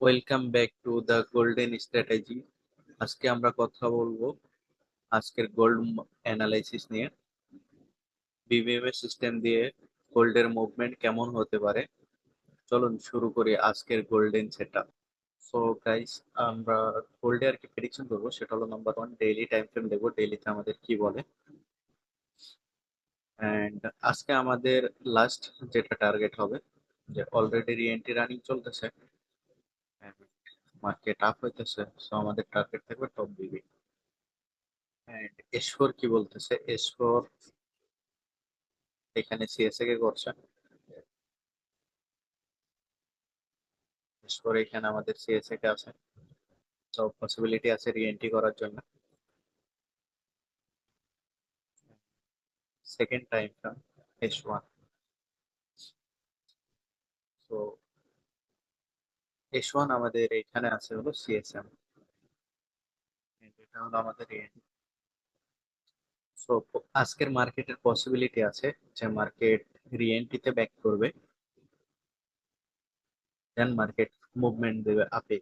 Welcome back to the golden strategy. আজকে আমরা কথা বলবো আজকের গোল্ড অ্যানালাইসিস নিয়ে। বিবিএম সিস্টেম দিয়ে গোল্ডের মুভমেন্ট কেমন হতে পারে, চলুন শুরু করি আজকের গোল্ডেন সেটআপ। সো গাইস, আমরা গোল্ডে আর কি প্রেডিকশন করবো, সেটা হলো number one, daily time frame দেখবো ডেইলিতে আমাদের কি বলে। অ্যান্ড আজকে আমাদের লাস্ট যেটা টার্গেট হবে, যে অলরেডি রিএন্ট্রি রানিং চলতেছে, মার্কেট আপ হইতেছে, সো আমাদের টার্গেট থাকবে টপ বিবি। এন্ড এস4 কি বলতেছে, এস4 এখানে সিএসএ কে করছে, এস4 এখানে আমাদের সিএসএ কে আছে, তো পসিবিলিটি আছে রিএন্ট্রি করার জন্য। সেকেন্ড টাইমটা এস1। তো এস1 আমাদের এখানে আছে হলো সিএসএম, এটা হলো আমাদের রিএন্ট্রি। সো আজকের মার্কেটের পসিবিলিটি আছে যে মার্কেট রিএন্ট্রিতে ব্যাক করবে, দেন মার্কেট মুভমেন্ট দেবে আপে।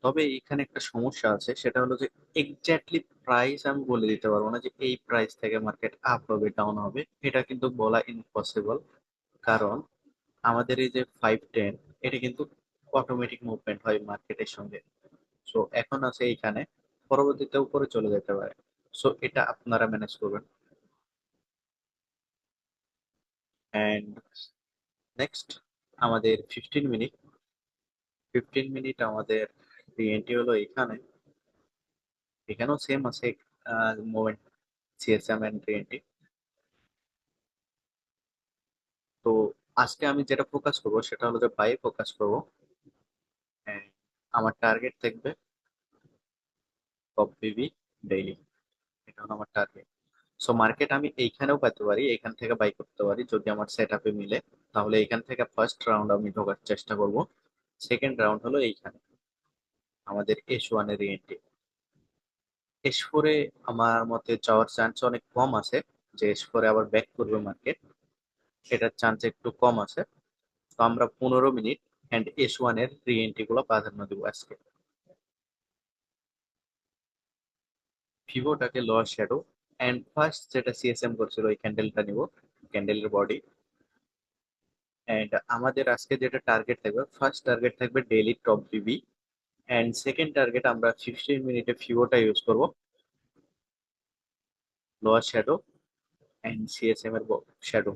তবে এখানে একটা সমস্যা আছে, সেটা হলো যে এক্স্যাক্টলি প্রাইস আমি বলে দিতে পারবো না যে এই প্রাইস থেকে মার্কেট আপ হবে ডাউন হবে, এটা কিন্তু বলা ইম্পসিবল। কারণ আমাদের এই যে 5-10, এটা কিন্তু অটোমেটিক মুভমেন্ট হয় মার্কেটের সঙ্গে। সো এখন আছে এইখানে, পরবর্তীতে উপরে চলে যেতে পারে। সো এটা আপনারা ম্যানেজ করবেন। অ্যান্ড নেক্সট আমাদের 15 মিনিট, 15 মিনিট আমাদের এন্ট্রি হলো এখানে, এখানেও সেম আছে মোমেন্ট, সিএসএম এন্ড এন্ট্রি। তো আজকে আমি যেটা ফোকাস করবো সেটা হলো যে বাই ফোকাস করবো। And আমার টার্গেট থাকবে টপ বিবি ডেইলি, এটা হলো আমার টার্গেট। সো মার্কেট আমি এইখানেও পেতে পারি, এখান থেকে বাই করতে পারি যদি আমার সেট আপে মিলে। তাহলে এখান থেকে ফার্স্ট রাউন্ড আমি ঢোকার চেষ্টা করব। সেকেন্ড রাউন্ড হলো এইখানে আমাদের এস1 এর এন্ট্রি। এস4 এ আমার মতে যাওয়ার চান্স অনেক কম আছে, যে এস4 এ আবার ব্যাক করবে মার্কেট, এটার চান্স একটু কম আছে। তো আমরা 15 মিনিট এন্ড এস1 এর রি এন্ট্রি গুলো প্রাধান্য দিব আজকে। ভিভোটাকে লোয়ার শ্যাডো, এন্ড ফার্স্ট যেটা সিএসএম করছিল ওই ক্যান্ডেলটা নিব, ক্যান্ডেলের বডি। এন্ড আমাদের আজকে যেটা টার্গেট থাকবে, ফার্স্ট টার্গেট থাকবে daily top Bibi, and second target আমরা 15 মিনিটে ফিভোটা ইউজ করব, লোয়ার শ্যাডো এন্ড সিএসএম এর শ্যাডো।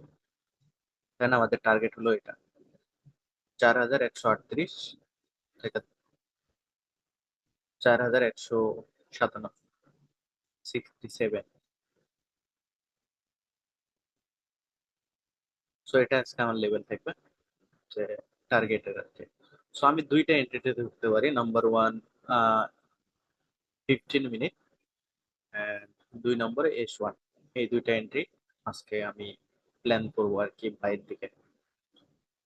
দেন আমাদের টার্গেট হলো এটা 4138 থেকে 4197, 67। সো এটা আজকে আমার লেভেল থাকবে, যে টার্গেটের আছে। সো আমি দুইটা এন্ট্রিতে ঢুকতে পারি, নাম্বার ওয়ান 15 মিনিট, অ্যান্ড দুই নম্বরে এস1। এই দুইটা এন্ট্রি আজকে আমি প্ল্যান করবো আর কি বাইরের দিকে।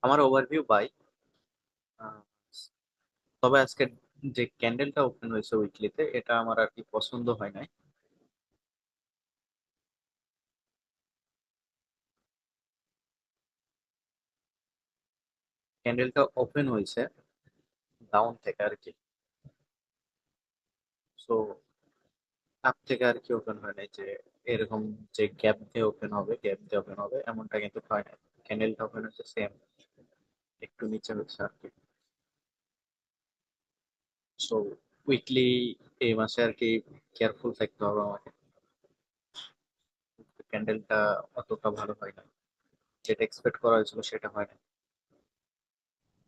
আমার ওভারভিউ বাই। তবে আজকে যে ক্যান্ডেলটা ওপেন হয়েছে উইকলিতে, এটা আমার আর কি পছন্দ হয় নাই। ক্যান্ডেলটা ওপেন হয়েছে ডাউন থেকে আর কি, সো আপ থেকে আর কি ওপেন হয় নাই, যে এরকম যে গ্যাপ দিয়ে ওপেন হবে, গ্যাপ দিয়ে ওপেন হবে এমনটা কিন্তু হয় না। ক্যান্ডেলটা ওপেন হচ্ছে সেম, একটু নিচে হচ্ছে আর কি। সো উইকলি এই মাসে আর কি কেয়ারফুল থাকতে হবে আমাকে। ক্যান্ডেলটা অতটা ভালো হয় না, যেটা এক্সপেক্ট করা হয়েছিল সেটা হয় না।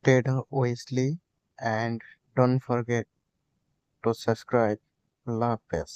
Trade wisely and don't forget to subscribe. Allah Hafiz.